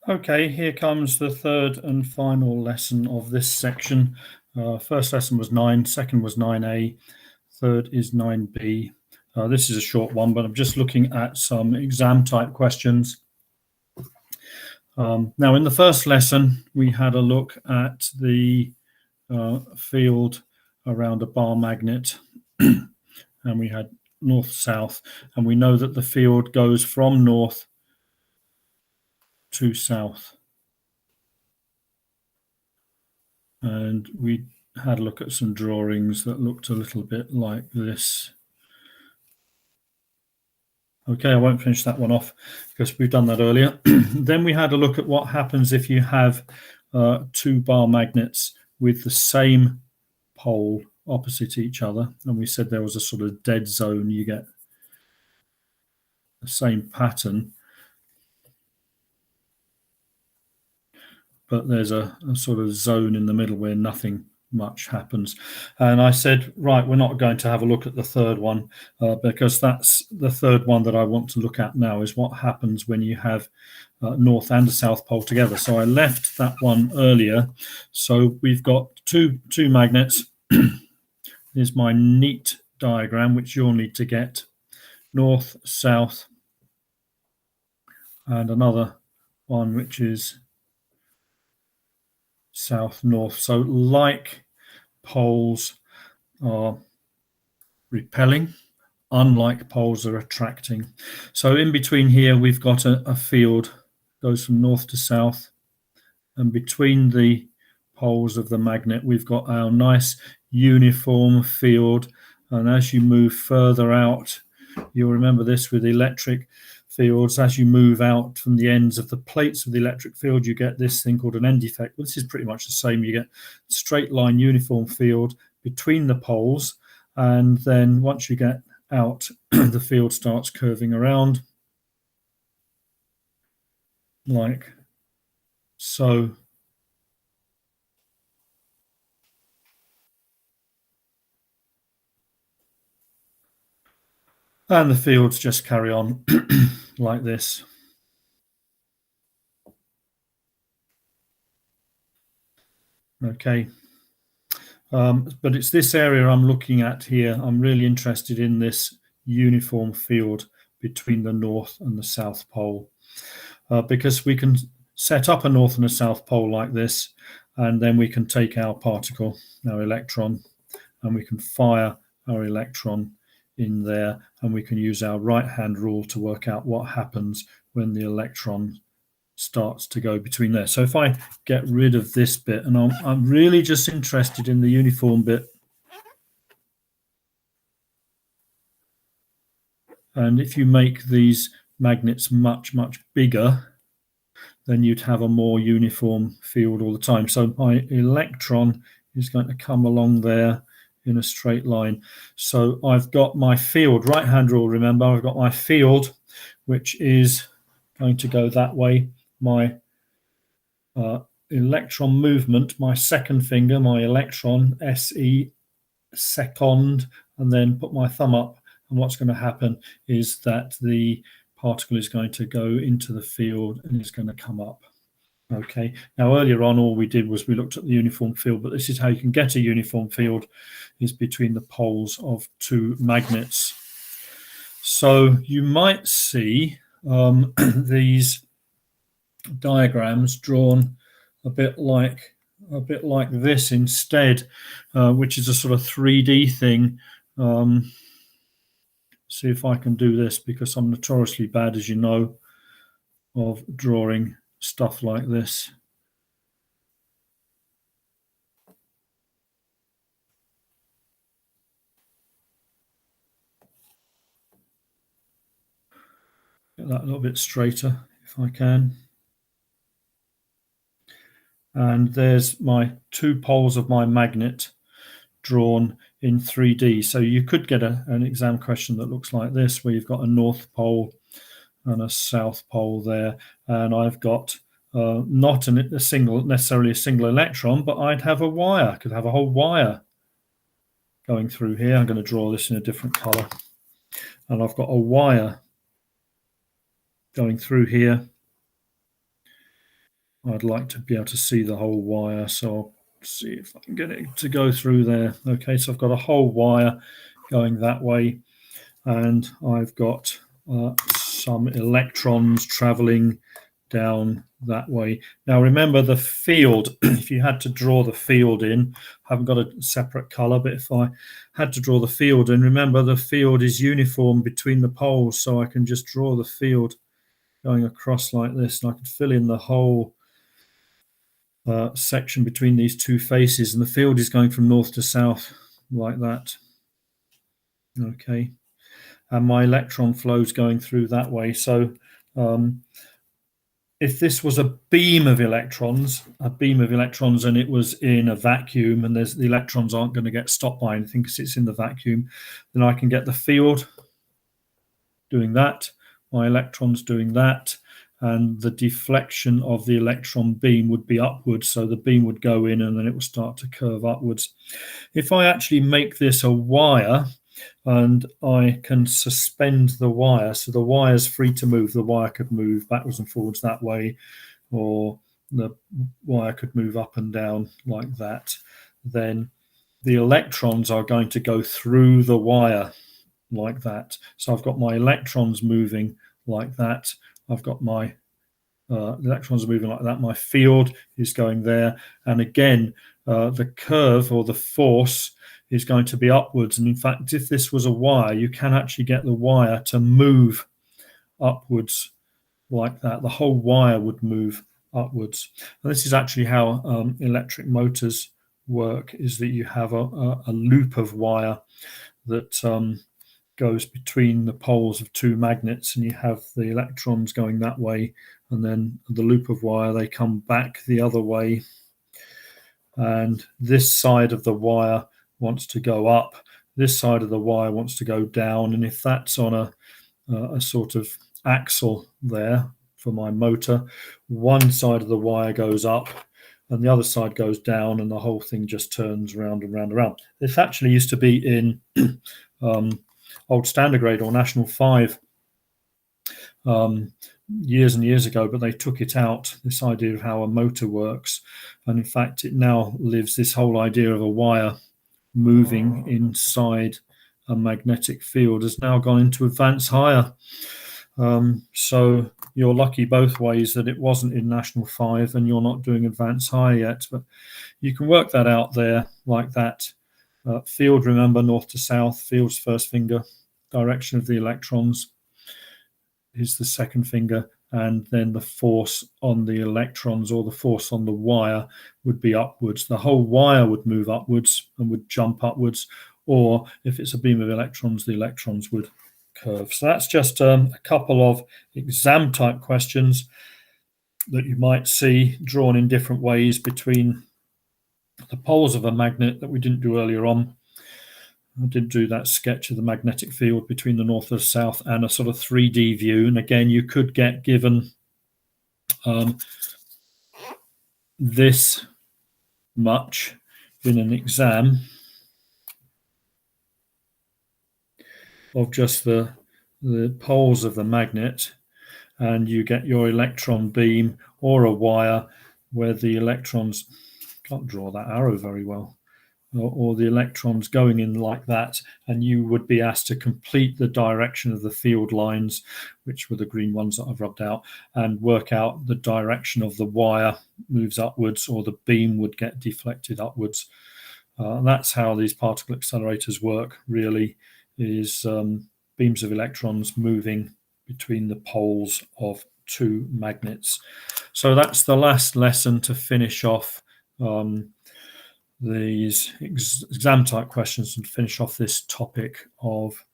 Okay, here comes the third and final lesson of this section. First lesson was 9, second was 9A, third is 9B. This is a short one, but I'm just looking at some exam type questions. Now, in the first lesson, we had a look at the field around a bar magnet, and we had north-south, and we know that the field goes from north to south. And we had a look at some drawings that looked a little bit like this. Okay, I won't finish that one off because we've done that earlier. Then we had a look at what happens if you have two bar magnets with the same pole opposite each other. And we said there was a sort of dead zone. You get the same pattern, but there's a sort of zone in the middle where nothing much happens. And I said, right, we're not going to have a look at the third one because that's the third one that I want to look at now, is what happens when you have north and a south pole together. So I left that one earlier. So we've got two magnets. Here's my neat diagram, which you'll need to get: north, south, and another one which is south, north. So like poles are repelling, unlike poles are attracting. So in between here, we've got a field, goes from north to south, and between the poles of the magnet, we've got our nice uniform field. And as you move further out, you'll remember this with electric fields, as you move out from the ends of the plates of the electric field, you get this thing called an end effect. Well, this is pretty much the same. You get straight line uniform field between the poles, and then once you get out, the field starts curving around like so. And the fields just carry on like this. Okay. But it's this area I'm looking at here. I'm really interested in this uniform field between the north and the south pole, because we can set up a north and a south pole like this, and then we can take our particle, our electron, and we can fire our electron in there, and we can use our right hand rule to work out what happens when the electron starts to go between there. So if I get rid of this bit, and I'm really just interested in the uniform bit, and if you make these magnets much bigger, then you'd have a more uniform field all the time. So my electron is going to come along there in a straight line. So I've got my field, right hand rule, remember, I've got my field, which is going to go that way. My electron movement, my second finger, my electron, SE, second, and then put my thumb up. And what's going to happen is that the particle is going to go into the field and it's going to come up. Okay, now earlier on all we did was we looked at the uniform field, but this is how you can get a uniform field, is between the poles of two magnets. So you might see these diagrams drawn a bit like this instead, which is a sort of 3D thing. See if I can do this, because I'm notoriously bad, as you know, of drawing stuff like this. Get that a little bit straighter if I can. And there's my two poles of my magnet drawn in 3D. So you could get an exam question that looks like this, where you've got a north pole and a south pole there, and I've got not necessarily a single electron, but I'd have a wire. I could have a whole wire going through here. I'm going to draw this in a different color, and I've got a wire going through here, I'd like to be able to see the whole wire, so I'll see if I can get it to go through there. Okay, so I've got a whole wire going that way, and I've got some electrons traveling down that way. Now remember the field, if you had to draw the field in, I haven't got a separate color, but if I had to draw the field in, remember the field is uniform between the poles, so I can just draw the field going across like this, and I could fill in the whole section between these two faces, and the field is going from north to south like that. Okay, and my electron flow is going through that way. So if this was a beam of electrons, and it was in a vacuum, and the electrons aren't going to get stopped by anything because it's in the vacuum, then I can get the field doing that, my electrons doing that, and the deflection of the electron beam would be upwards. So the beam would go in and then it will start to curve upwards. If I actually make this a wire, and I can suspend the wire, so the wire is free to move. The wire could move backwards and forwards that way, or the wire could move up and down like that. Then the electrons are going to go through the wire like that. So I've got my electrons moving like that. I've got my electrons are moving like that. My field is going there. And again, the curve or the force is going to be upwards. And in fact, if this was a wire, you can actually get the wire to move upwards like that. The whole wire would move upwards. And this is actually how electric motors work, is that you have a loop of wire that goes between the poles of two magnets, and you have the electrons going that way, and then the loop of wire, they come back the other way, and this side of the wire wants to go up, this side of the wire wants to go down. And if that's on a sort of axle there for my motor, one side of the wire goes up and the other side goes down, and the whole thing just turns round and round and round. This actually used to be in old standard grade or National 5 years and years ago, but they took it out, this idea of how a motor works. And in fact, it now lives, this whole idea of a wire moving inside a magnetic field has now gone into advanced higher. So you're lucky both ways that it wasn't in National 5 and you're not doing advanced higher yet, but you can work that out there like that. Field, remember, north to south, field's first finger, direction of the electrons is the second finger, and then the force on the electrons or the force on the wire would be upwards. The whole wire would move upwards and would jump upwards, or if it's a beam of electrons, the electrons would curve. So that's just a couple of exam type questions that you might see drawn in different ways between the poles of a magnet that we didn't do earlier on. I did do that sketch of the magnetic field between the north and the south, and a sort of 3D view. And again, you could get given this much in an exam of just the poles of the magnet, and you get your electron beam or a wire where the electrons, can't draw that arrow very well, or the electrons going in like that, and you would be asked to complete the direction of the field lines, which were the green ones that I've rubbed out, and work out the direction of the wire moves upwards, or the beam would get deflected upwards. And that's how these particle accelerators work, really, is beams of electrons moving between the poles of two magnets. So that's the last lesson to finish off these exam type questions and finish off this topic of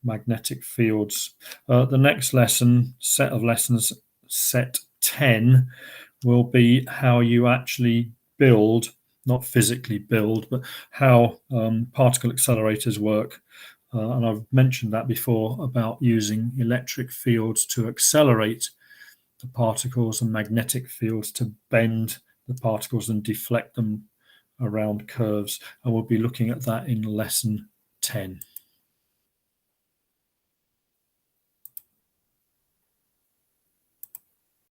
magnetic fields. The next lesson, set of lessons, set 10, will be how you actually build, not physically build, but how particle accelerators work. And I've mentioned that before about using electric fields to accelerate the particles and magnetic fields to bend the particles and deflect them around curves. And we'll be looking at that in lesson 10.